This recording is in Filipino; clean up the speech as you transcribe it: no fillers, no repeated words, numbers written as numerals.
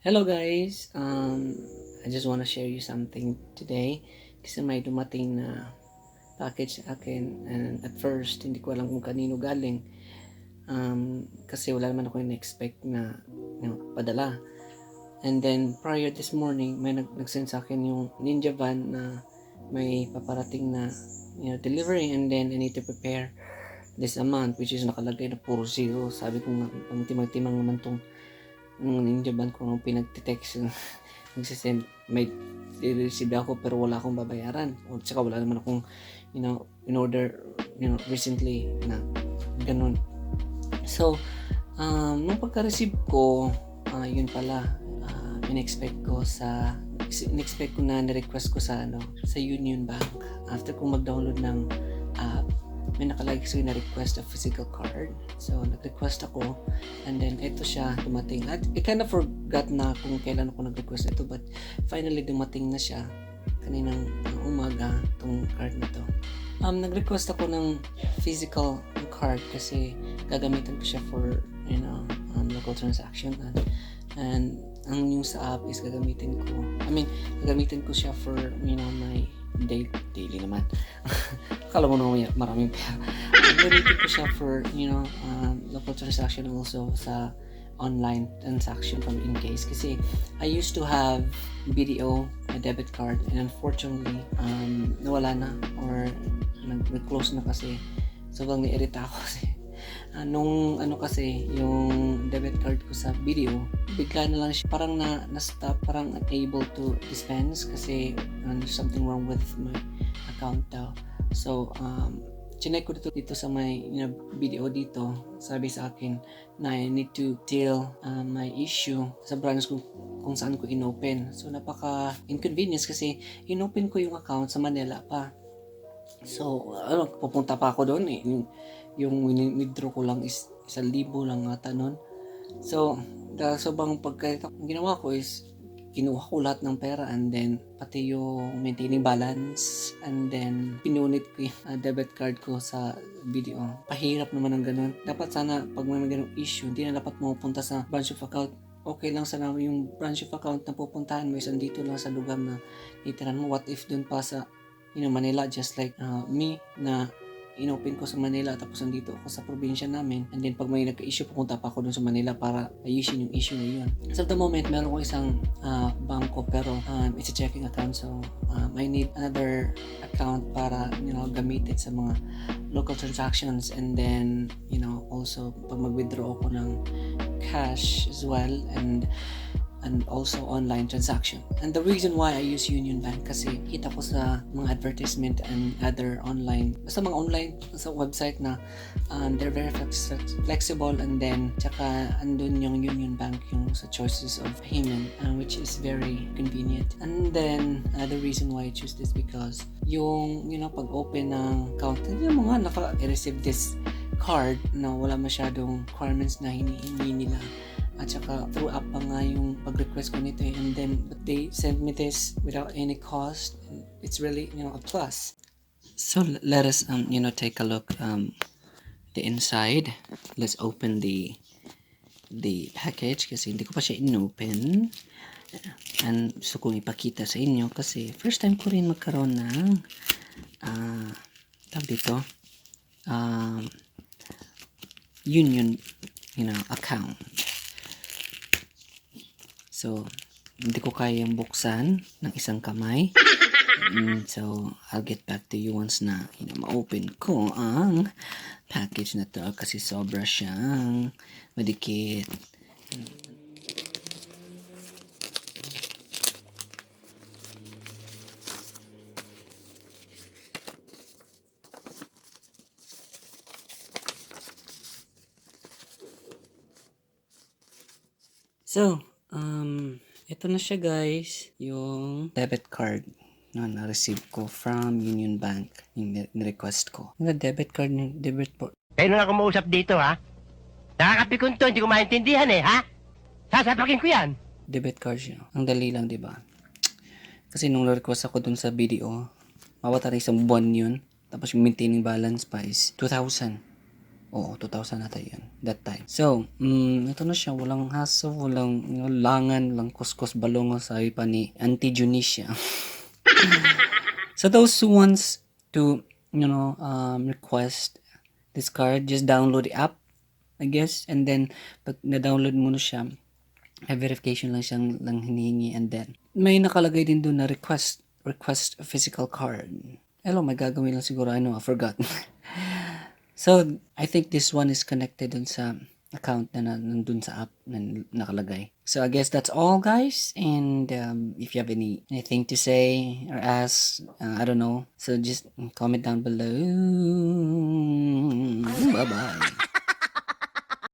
Hello guys, I just want to share you something today kasi may dumating na package sa akin and at first hindi ko alam kung kanino galing kasi wala naman ako in-expect na padala. And then prior this morning may nag-send sa akin yung Ninja van na may paparating na delivery, and then I need to prepare this amount which is nakalagay na puro zero. Sabi ko nga, ang timang-timang naman tong Ninja van ko nung pinagte-text nagsisend, may i-receive ako pero wala akong babayaran, o tsaka wala naman akong in order recently na ganun. So nung pagka-receive ko, yun pala, in-expect ko na ni-request ko sa sa Union Bank. After kong mag-download ng app, may nakalagay kasi na request a physical card. So nag-request ako, and then ito siya dumating. At I kind of forgot na kung kailan ako nag-request ito, but finally dumating na siya kaninang umaga tong card na to. Nag-request ako ng physical card kasi gagamitan ko siya for local transaction, and ang yung sa app is gagamitin ko siya for my daily naman. Akala mo naman maraming pera. Gagamitin ko siya for local transaction, also sa online transaction in case, kasi I used to have BDO, a debit card, and unfortunately nawala na or nag-close na kasi sobrang ni-irita ako kasi nung kasi yung debit card ko sa video, bigla na lang siya parang na-stop, parang unable to dispense kasi there's something wrong with my account daw. So chinek ko dito sa may video dito, sabi sa akin na I need to deal my issue sa branch ko kung saan ko inopen. So napaka inconvenience kasi inopen ko yung account sa Manila pa. So pupunta pa ako doon yung withdraw ko lang is 1,000 lang ata nun. So dahil sobrang pagkaita, ang ginawa ko is kinuha ko lahat ng pera, and then pati yung maintaining balance, and then pinunit ko yung debit card ko sa video. Pahirap naman ang ganun. Dapat sana pag may ganung issue, hindi na dapat mapupunta sa branch of account. Okay lang sana yung branch of account na pupuntahan mo is andito lang sa lugar na itiran mo. What if dun pa sa Manila, just like me na inopen ko sa Manila tapos nandito ako sa probinsya namin, and then pag may nagka-issue pupunta pa ako dun sa Manila para ayusin yung issue na yun. So at the moment meron ko isang bangko pero it's a checking account, so I need another account para gamitin sa mga local transactions, and then also pag mag-withdraw ako ng cash as well, and also online transaction. And the reason why I use Union Bank kasi kita ko sa mga advertisement and other online, basta mga online sa website na they're very flexible, and then tsaka andun yung Union Bank yung sa choices of payment, which is very convenient. And then the reason why I choose this because yung pag-open ng account, yung mga naka-receive this card na wala masyadong requirements na hinihingi nila, at saka through app pa nga yung pag-request ko nito, and then but they sent me this without any cost. It's really a plus. So let us take a look the inside. Let's open the package kasi hindi ko pa siya inopen, and gusto kong ipakita sa inyo kasi first time ko rin magkaroon ng tawag dito Union account. So, hindi ko kayang buksan ng isang kamay. So, I'll get back to you once na ma-open ko ang package na to kasi sobra siyang madikit. So, ito na siya guys, yung debit card na na-receive ko from Union Bank, yung ni-request ko. Yung debit card, debit po. Kayo na ako mausap dito, ha? Nakakapikon to, hindi ko maintindihan ha? Sasapakin ko yan. Debit card siya. Ang dali lang, di ba? Kasi nung request ako dun sa video, mawata na isang buwan yun. Tapos yung maintaining balance pa is 2,000. Oo, 2000 ata yun, that time. So, ito na siya, walang hassle, walang langan, walang kuskus balongo, sabi pa ni Auntie Junisha. So those who wants to, request this card, just download the app, I guess, and then pag na-download mo na siya, may verification lang siyang lang hinihingi, and then may nakalagay din doon na request a physical card. Hello, may gagawin lang siguro, I forgot. So, I think this one is connected dun sa account na nandun sa app na nakalagay. So, I guess that's all, guys. And if you have anything to say or ask, I don't know. So, just comment down below. Bye-bye.